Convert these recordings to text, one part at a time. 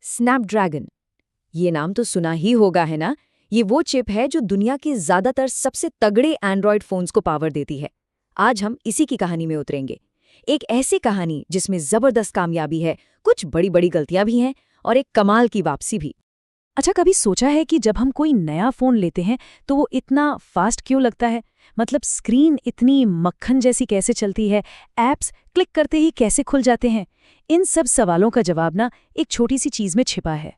Snapdragon. ये नाम तो सुना ही होगा, है ना? ये वो चिप है जो दुनिया के ज्यादातर सबसे तगड़े एंड्रॉयड फोन्स को पावर देती है। आज हम इसी की कहानी में उतरेंगे। एक ऐसी कहानी जिसमें जबरदस्त कामयाबी है, कुछ बड़ी बड़ी गलतियां भी हैं और एक कमाल की वापसी भी। अच्छा, कभी सोचा है कि जब हम कोई नया फोन लेते हैं तो वो इतना फास्ट क्यों लगता है? मतलब स्क्रीन इतनी मक्खन जैसी कैसे चलती है, एप्स क्लिक करते ही कैसे खुल जाते हैं? इन सब सवालों का जवाब ना एक छोटी सी चीज में छिपा है।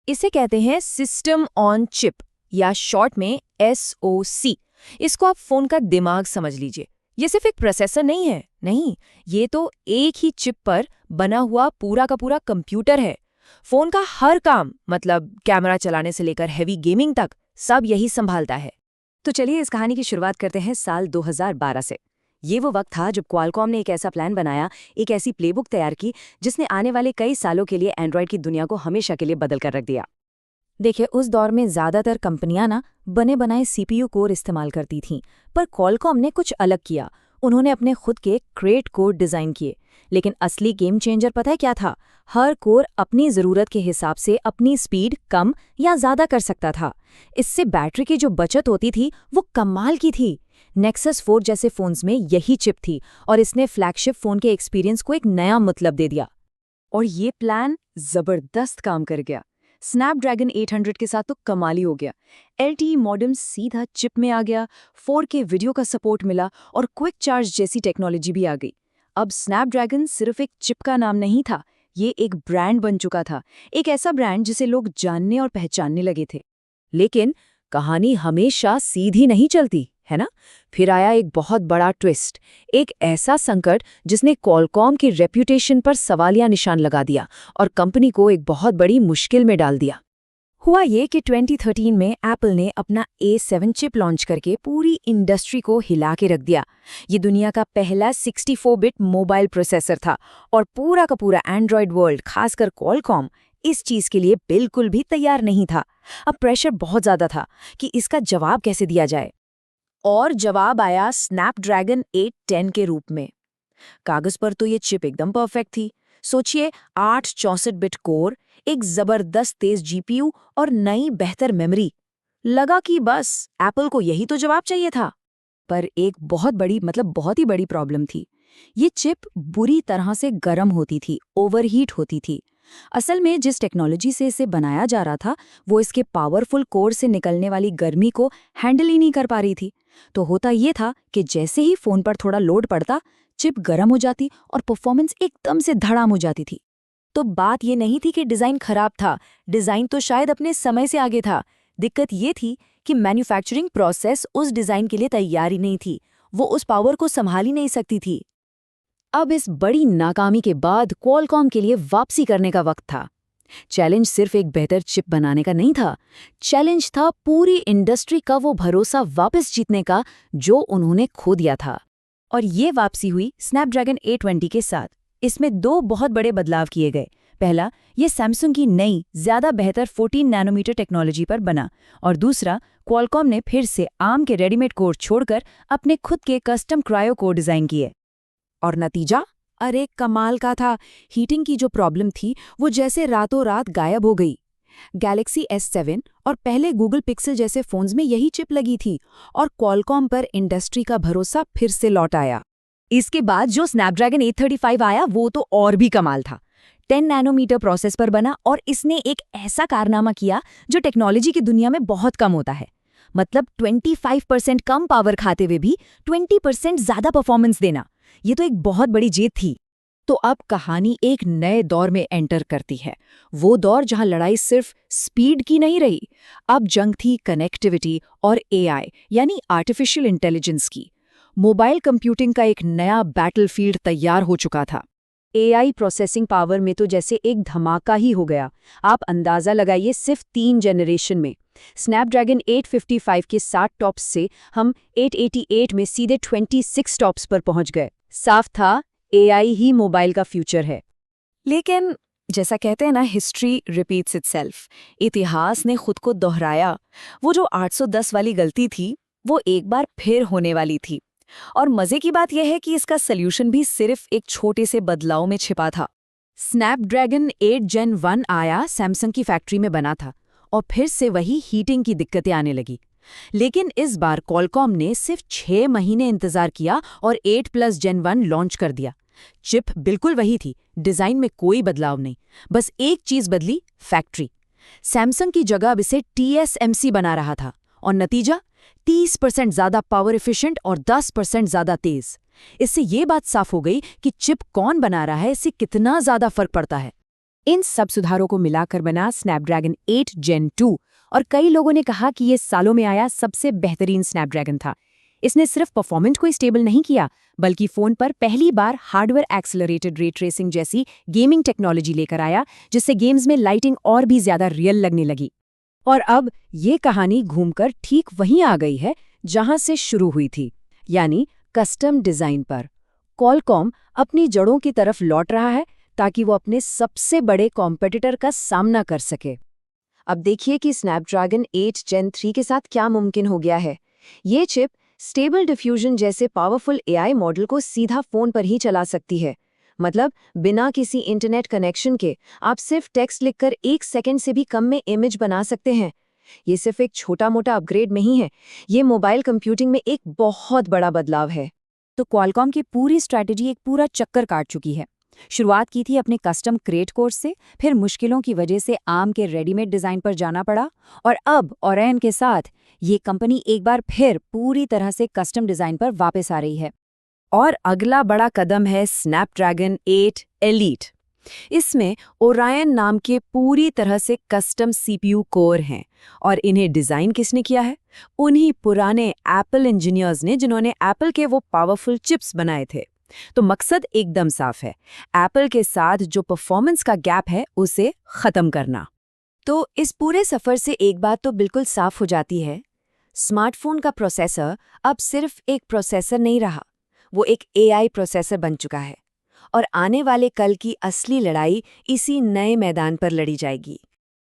इसे कहते हैं सिस्टम ऑन चिप, या शॉर्ट में SoC। इसको आप फोन का दिमाग समझ लीजिए। ये सिर्फ एक प्रोसेसर नहीं है, नहीं, ये तो एक ही चिप पर बना हुआ पूरा का पूरा कंप्यूटर है। फोन का हर काम, मतलब कैमरा चलाने से लेकर हैवी गेमिंग तक, सब यही संभालता है। तो चलिए इस कहानी की शुरुआत करते हैं साल 2012 से। ये वो वक्त था जब क्वालकॉम ने एक ऐसा प्लान बनाया, एक ऐसी प्लेबुक तैयार की जिसने आने वाले कई सालों के लिए एंड्रॉयड की दुनिया को हमेशा के लिए बदल कर रख दिया। देखिए, उस दौर में ज्यादातर कंपनियां ना बने बनाए CPU कोर इस्तेमाल करती थीं, पर क्वालकॉम ने कुछ अलग किया। उन्होंने अपने खुद के क्रेट कोर डिजाइन किए। लेकिन असली गेम चेंजर पता है क्या था? हर कोर अपनी जरूरत के हिसाब से अपनी स्पीड कम या ज्यादा कर सकता था। इससे बैटरी की जो बचत होती थी वो कमाल की थी। नेक्सस 4 जैसे फोन्स में यही चिप थी और इसने फ्लैगशिप फोन के एक्सपीरियंस को एक नया मतलब दे दिया। और ये प्लान जबरदस्त काम कर गया। स्नैपड्रैगन 800 के साथ तो कमाली हो गया। LTE मॉडेम सीधा चिप में आ गया, 4K वीडियो का सपोर्ट मिला और क्विक चार्ज जैसी टेक्नोलॉजी भी आ गई। अब स्नैपड्रैगन सिर्फ एक चिप का नाम नहीं था, ये एक ब्रांड बन चुका था। एक ऐसा ब्रांड जिसे लोग जानने और पहचानने लगे थे। लेकिन कहानी हमेशा सीधी नहीं चलती, है ना? फिर आया एक बहुत बड़ा ट्विस्ट, एक ऐसा संकट जिसने क्वालकॉम की रेप्यूटेशन पर सवालिया निशान लगा दिया और कंपनी को एक बहुत बड़ी मुश्किल में डाल दिया। हुआ ये कि 2013 में एप्पल ने अपना A7 चिप लॉन्च करके पूरी इंडस्ट्री को हिला के रख दिया। ये दुनिया का पहला 64-बिट मोबाइल प्रोसेसर था और पूरा का पूरा एंड्रॉयड वर्ल्ड, खासकर क्वालकॉम, इस चीज के लिए बिल्कुल भी तैयार नहीं था। अब प्रेशर बहुत ज्यादा था कि इसका जवाब कैसे दिया जाए। और जवाब आया स्नैपड्रैगन 810 के रूप में। कागज पर तो ये चिप एकदम परफेक्ट थी। सोचिए, 8 64-बिट कोर, एक जबरदस्त तेज GPU और नई बेहतर मेमोरी। लगा कि बस एप्पल को यही तो जवाब चाहिए था। पर एक बहुत बड़ी, मतलब बहुत ही बड़ी प्रॉब्लम थी। ये चिप बुरी तरह से गर्म होती थी, ओवरहीट होती थी। असल में जिस टेक्नोलॉजी से इसे बनाया जा रहा था वो इसके पावरफुल कोर से निकलने वाली गर्मी को हैंडल ही नहीं कर पा रही थी। तो होता ये था कि जैसे ही फोन पर थोड़ा लोड पड़ता, चिप गर्म हो जाती और परफॉर्मेंस एकदम से धड़ाम हो जाती थी। तो बात ये नहीं थी कि डिज़ाइन खराब था, डिज़ाइन तो शायद अपने समय से आगे था। दिक्कत ये थी कि मैन्युफैक्चरिंग प्रोसेस उस डिज़ाइन के लिए तैयार ही नहीं थी, वो उस पावर को संभाल ही नहीं सकती थी। अब इस बड़ी नाकामी के बाद क्वालकॉम के लिए वापसी करने का वक्त था। चैलेंज सिर्फ एक बेहतर चिप बनाने का नहीं था, चैलेंज था पूरी इंडस्ट्री का वो भरोसा वापस जीतने का जो उन्होंने खो दिया था। और ये वापसी हुई स्नैपड्रैगन 820 के साथ। इसमें 2 बहुत बड़े बदलाव किए गए। पहला, ये सैमसंग की नई, ज्यादा बेहतर 14 नैनोमीटर टेक्नोलॉजी पर बना, और दूसरा, क्वालकॉम ने फिर से आर्म के रेडीमेड कोर छोड़कर अपने खुद के कस्टम क्रायो कोर डिजाइन किए। और नतीजा, अरे कमाल का था। हीटिंग की जो प्रॉब्लम थी वो जैसे रातों रात गायब हो गई। गैलेक्सी S7 और पहले गूगल पिक्सल जैसे फोन्स में यही चिप लगी थी और क्वालकॉम पर इंडस्ट्री का भरोसा फिर से लौट आया। इसके बाद जो स्नैपड्रैगन 835 आया वो तो और भी कमाल था। 10 नैनोमीटर प्रोसेस पर बना और इसने एक ऐसा कारनामा किया जो टेक्नोलॉजी की दुनिया में बहुत कम होता है। मतलब 25% कम पावर खाते हुए भी 20% ज्यादा परफॉर्मेंस देना। ये तो एक बहुत बड़ी जीत थी। तो अब कहानी एक नए दौर में एंटर करती है। वो दौर जहां लड़ाई सिर्फ स्पीड की नहीं रही, अब जंग थी कनेक्टिविटी और AI, यानी आर्टिफिशियल इंटेलिजेंस की। मोबाइल कंप्यूटिंग का एक नया बैटलफील्ड तैयार हो चुका था। AI प्रोसेसिंग पावर में तो जैसे एक धमाका ही हो गया। आप अंदाजा लगाइए, सिर्फ 3 जनरेशन में स्नैपड्रैगन 855 के 60 टॉप्स से हम 888 में सीधे 26 टॉप्स पर पहुंच गए। साफ था, AI ही मोबाइल का फ्यूचर है। लेकिन जैसा कहते हैं ना, हिस्ट्री रिपीट्स इटसेल्फ। इतिहास ने खुद को दोहराया। वो जो 810 वाली गलती थी वो एक बार फिर होने वाली थी। और मजे की बात यह है कि इसका सल्यूशन भी सिर्फ एक छोटे से बदलाव में छिपा था। स्नैपड्रैगन 8 Gen 1 आया, सैमसंग की फैक्ट्री में बना था और फिर से वही हीटिंग की दिक्कतें आने लगी। लेकिन इस बार क्वालकॉम ने सिर्फ 6 महीने इंतजार किया और 8+ Gen 1 लॉन्च कर दिया। चिप बिल्कुल वही थी, डिजाइन में कोई बदलाव नहीं, बस एक चीज बदली, फैक्ट्री। सैमसंग की जगह अब इसे TSMC बना रहा था और नतीजा 30% ज्यादा पावर एफिशिएंट और 10% ज्यादा तेज। इससे ये बात साफ हो गई कि चिप कौन बना रहा है, इससे कितना ज्यादा फर्क पड़ता है। इन सब सुधारों को मिलाकर बना स्नैपड्रैगन 8 Gen 2 और कई लोगों ने कहा कि ये सालों में आया सबसे बेहतरीन स्नैपड्रैगन था। इसने सिर्फ परफॉर्मेंस को स्टेबल नहीं किया, बल्कि फोन पर पहली बार हार्डवेयर एक्सेलरेटेड रे ट्रेसिंग जैसी गेमिंग टेक्नोलॉजी लेकर आया, जिससे गेम्स में लाइटिंग और भी ज्यादा रियल लगने लगी। और अब ये कहानी घूमकर ठीक वहीं आ गई है जहां से शुरू हुई थी, यानी कस्टम डिजाइन पर। क्वालकॉम अपनी जड़ों की तरफ लौट रहा है ताकि वो अपने सबसे बड़े कॉम्पिटिटर का सामना कर सके। अब देखिए कि स्नैपड्रैगन 8 Gen 3 के साथ क्या मुमकिन हो गया है। ये चिप स्टेबल डिफ्यूजन जैसे पावरफुल AI मॉडल को सीधा फोन पर ही चला सकती है। मतलब बिना किसी इंटरनेट कनेक्शन के आप सिर्फ टेक्स्ट लिखकर 1 सेकंड से भी कम में इमेज बना सकते हैं। ये सिर्फ एक छोटा मोटा अपग्रेड नहीं है, ये मोबाइल कंप्यूटिंग में एक बहुत बड़ा बदलाव है। तो क्वालकॉम की पूरी स्ट्रैटेजी एक पूरा चक्कर काट चुकी है। शुरुआत की थी अपने कस्टम क्रेट कोर्स से, फिर मुश्किलों की वजह से आर्म के रेडीमेड डिजाइन पर जाना पड़ा, और अब ओरेन के साथ ये कंपनी एक बार फिर पूरी तरह से कस्टम डिजाइन पर वापस आ रही है। और अगला बड़ा कदम है स्नैपड्रैगन 8 एलीट। इसमें ओरायन नाम के पूरी तरह से कस्टम CPU कोर हैं, और इन्हें डिजाइन किसने किया है? उन्हीं पुराने एप्पल इंजीनियर्स ने जिन्होंने एप्पल के वो पावरफुल चिप्स बनाए थे। तो मकसद एकदम साफ है, एप्पल के साथ जो परफॉर्मेंस का गैप है उसे खत्म करना। तो इस पूरे सफर से एक बात तो बिल्कुल साफ हो जाती है, स्मार्टफोन का प्रोसेसर अब सिर्फ एक प्रोसेसर नहीं रहा, वो एक AI प्रोसेसर बन चुका है। और आने वाले कल की असली लड़ाई इसी नए मैदान पर लड़ी जाएगी।